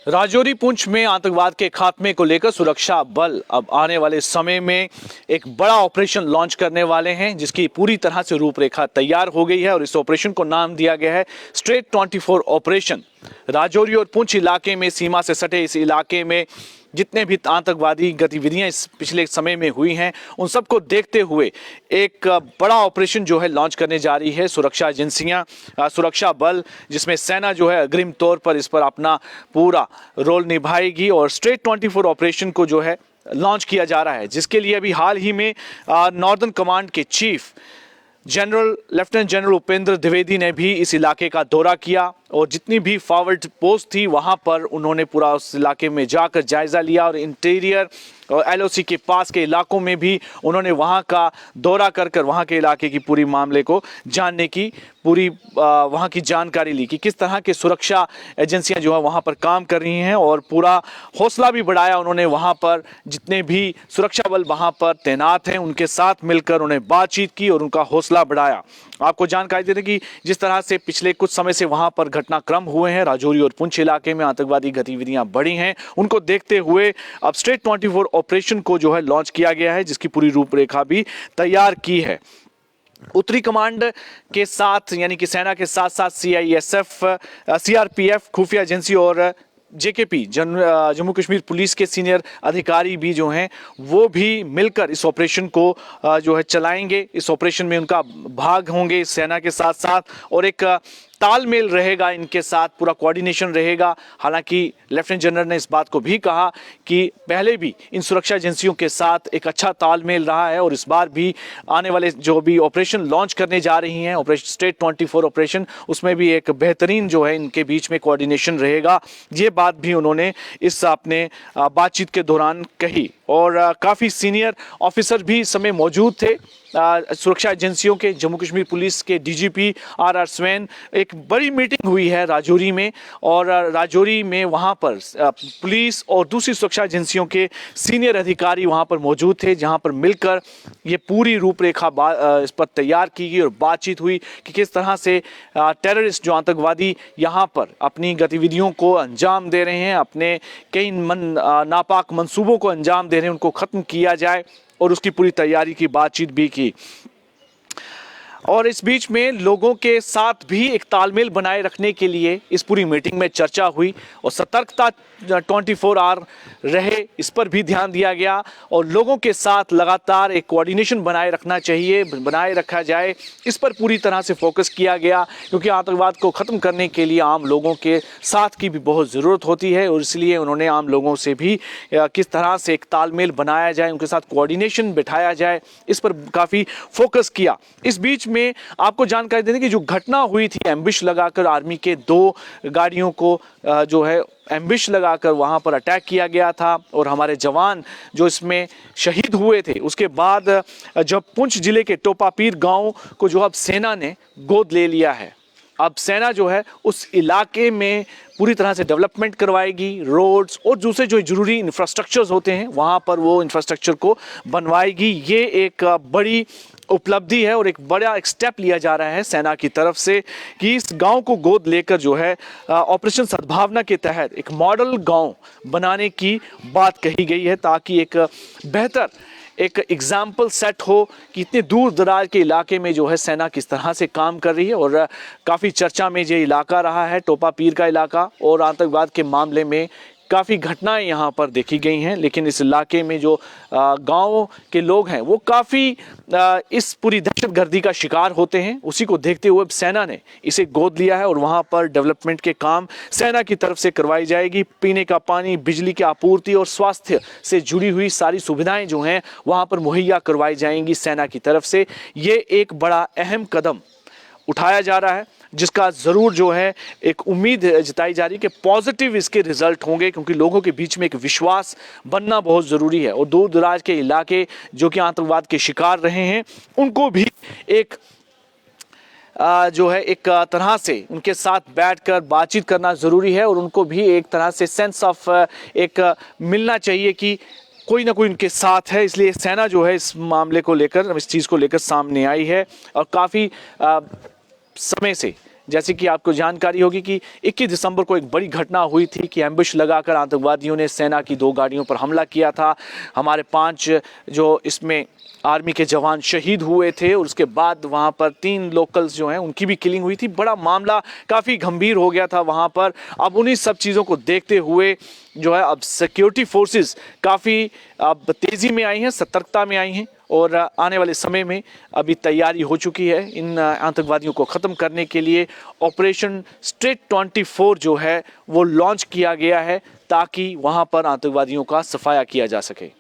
राजौरी पुंछ में आतंकवाद के खात्मे को लेकर सुरक्षा बल अब आने वाले समय में एक बड़ा ऑपरेशन लॉन्च करने वाले हैं, जिसकी पूरी तरह से रूपरेखा तैयार हो गई है और इस ऑपरेशन को नाम दिया गया है स्ट्रेट 24 ऑपरेशन। राजौरी और पुंछ इलाके में, सीमा से सटे इस इलाके में जितने भी आतंकवादी गतिविधियां इस पिछले समय में हुई हैं, उन सबको देखते हुए एक बड़ा ऑपरेशन जो है लॉन्च करने जा रही है सुरक्षा एजेंसियां, सुरक्षा बल, जिसमें सेना जो है अग्रिम तौर पर इस पर अपना पूरा रोल निभाएगी और स्ट्रेट 24 ऑपरेशन को जो है लॉन्च किया जा रहा है, जिसके लिए अभी हाल ही में नॉर्दर्न कमांड के chief lieutenant general Upendra Dwivedi ने भी इस इलाके का दौरा किया और जितनी भी फॉरवर्ड पोस्ट थी वहां पर उन्होंने पूरा उस इलाके में जाकर जायजा लिया और इंटीरियर और एलओसी के पास के इलाकों में भी उन्होंने वहां का दौरा कर वहां के इलाके की पूरी मामले को जानने की पूरी वहां की जानकारी ली कि किस तरह के सुरक्षा एजेंसियां जो है वहां पर काम कर रही हैं और पूरा हौसला भी बढ़ाया उन्होंने। वहां पर जितने भी सुरक्षा बल वहां पर तैनात हैं उनके साथ मिलकर उन्हें बातचीत की और उनका हौसला बढ़ाया। आपको जानकारी देते कि जिस तरह से पिछले कुछ समय से वहां पर घटनाक्रम हुए हैं, राजौरी और पुंछ इलाके में आतंकवादी गतिविधियां बढ़ी हैं, उनको देखते हुए अब स्ट्रेट 24 ऑपरेशन को जो है लॉन्च किया गया है, जिसकी पूरी रूपरेखा भी तैयार की है। उत्तरी कमांड के साथ यानी कि सेना के साथ साथ सीआईएसएफ, सीआरपीएफ, खुफिया एजेंसी और जेकेपी जम्मू कश्मीर पुलिस के सीनियर अधिकारी भी जो हैं वो भी मिलकर इस ऑपरेशन को जो है चलाएंगे। इस ऑपरेशन में उनका भाग होंगे सेना के साथ साथ और एक तालमेल रहेगा, इनके साथ पूरा कोऑर्डिनेशन रहेगा। हालांकि लेफ्टिनेंट जनरल ने इस बात को भी कहा कि पहले भी इन सुरक्षा एजेंसियों के साथ एक अच्छा तालमेल रहा है और इस बार भी आने वाले जो भी ऑपरेशन लॉन्च करने जा रही हैं ऑपरेशन स्ट्रेट 24 ऑपरेशन, उसमें भी एक बेहतरीन जो है इनके बीच में कोऑर्डिनेशन रहेगा। ये बात भी उन्होंने इस अपने बातचीत के दौरान कही और काफ़ी सीनियर ऑफिसर भी इस समय मौजूद थे सुरक्षा एजेंसियों के। जम्मू कश्मीर पुलिस के डीजीपी आर स्वेन, एक बड़ी मीटिंग हुई है राजौरी में और राजौरी में वहां पर पुलिस और दूसरी सुरक्षा एजेंसियों के सीनियर अधिकारी वहां पर मौजूद थे, जहां पर मिलकर ये पूरी रूपरेखा इस पर तैयार की गई और बातचीत हुई कि किस तरह से टेररिस्ट जो आतंकवादी यहाँ पर अपनी गतिविधियों को अंजाम दे रहे हैं, अपने कई नापाक मंसूबों को अंजाम दे रहे हैं, उनको ख़त्म किया जाए और उसकी पूरी तैयारी की बातचीत भी की। और इस बीच में लोगों के साथ भी एक तालमेल बनाए रखने के लिए इस पूरी मीटिंग में चर्चा हुई और सतर्कता 24 आवर रहे, इस पर भी ध्यान दिया गया और लोगों के साथ लगातार एक कोऑर्डिनेशन बनाए रखना चाहिए, बनाए रखा जाए, इस पर पूरी तरह से फोकस किया गया, क्योंकि आतंकवाद को ख़त्म करने के लिए आम लोगों के साथ की भी बहुत ज़रूरत होती है और इसलिए उन्होंने आम लोगों से भी किस तरह से एक तालमेल बनाया जाए, उनके साथ कोऑर्डिनेशन बिठाया जाए, इस पर काफ़ी फोकस किया। इस बीच में आपको जानकारी देने की जो घटना हुई थी, एम्बिश लगाकर आर्मी के 2 गाड़ियों को जो है एम्बिश लगाकर वहां पर अटैक किया गया था और हमारे जवान जो इसमें शहीद हुए थे, उसके बाद जब पुंछ जिले के टोपापीर गांव को जो अब सेना ने गोद ले लिया है, अब सेना जो है उस इलाके में पूरी तरह से डेवलपमेंट करवाएगी, रोड्स और दूसरे जो जरूरी इंफ्रास्ट्रक्चर्स होते हैं वहाँ पर वो इंफ्रास्ट्रक्चर को बनवाएगी। ये एक बड़ी उपलब्धि है और एक बड़ा एक स्टेप लिया जा रहा है सेना की तरफ से कि इस गांव को गोद लेकर जो है ऑपरेशन सद्भावना के तहत एक मॉडल गांव बनाने की बात कही गई है, ताकि एक बेहतर एक एग्जाम्पल सेट हो कि इतने दूर दराज के इलाके में जो है सेना किस तरह से काम कर रही है। और काफ़ी चर्चा में ये इलाका रहा है टोपापीर का इलाका और आतंकवाद के मामले में काफ़ी घटनाएं यहाँ पर देखी गई हैं, लेकिन इस इलाके में जो गाँव के लोग हैं वो काफ़ी इस पूरी दहशतगर्दी का शिकार होते हैं। उसी को देखते हुए सेना ने इसे गोद लिया है और वहाँ पर डेवलपमेंट के काम सेना की तरफ से करवाई जाएगी। पीने का पानी, बिजली की आपूर्ति और स्वास्थ्य से जुड़ी हुई सारी सुविधाएं जो हैं वहाँ पर मुहैया करवाई जाएंगी सेना की तरफ से। ये एक बड़ा अहम कदम उठाया जा रहा है, जिसका ज़रूर जो है एक उम्मीद जताई जा रही है कि पॉजिटिव इसके रिजल्ट होंगे, क्योंकि लोगों के बीच में एक विश्वास बनना बहुत ज़रूरी है और दूर दराज के इलाके जो कि आतंकवाद के शिकार रहे हैं उनको भी एक जो है एक तरह से उनके साथ बैठकर बातचीत करना ज़रूरी है और उनको भी एक तरह से सेंस ऑफ एक मिलना चाहिए कि कोई ना कोई उनके साथ है। इसलिए सेना जो है इस मामले को लेकर, इस चीज़ को लेकर सामने आई है और काफ़ी समय से जैसे कि आपको जानकारी होगी कि 21 दिसंबर को एक बड़ी घटना हुई थी कि एम्बुश लगाकर आतंकवादियों ने सेना की 2 गाड़ियों पर हमला किया था। हमारे 5 जो इसमें आर्मी के जवान शहीद हुए थे और उसके बाद वहां पर 3 लोकल्स जो हैं उनकी भी किलिंग हुई थी। बड़ा मामला काफ़ी गंभीर हो गया था वहां पर। अब उन्हीं सब चीज़ों को देखते हुए जो है अब सिक्योरिटी फोर्सेस काफ़ी अब तेज़ी में आई हैं, सतर्कता में आई हैं और आने वाले समय में अभी तैयारी हो चुकी है इन आतंकवादियों को ख़त्म करने के लिए। ऑपरेशन स्ट्रेट 24 जो है वो लॉन्च किया गया है ताकि वहां पर आतंकवादियों का सफाया किया जा सके।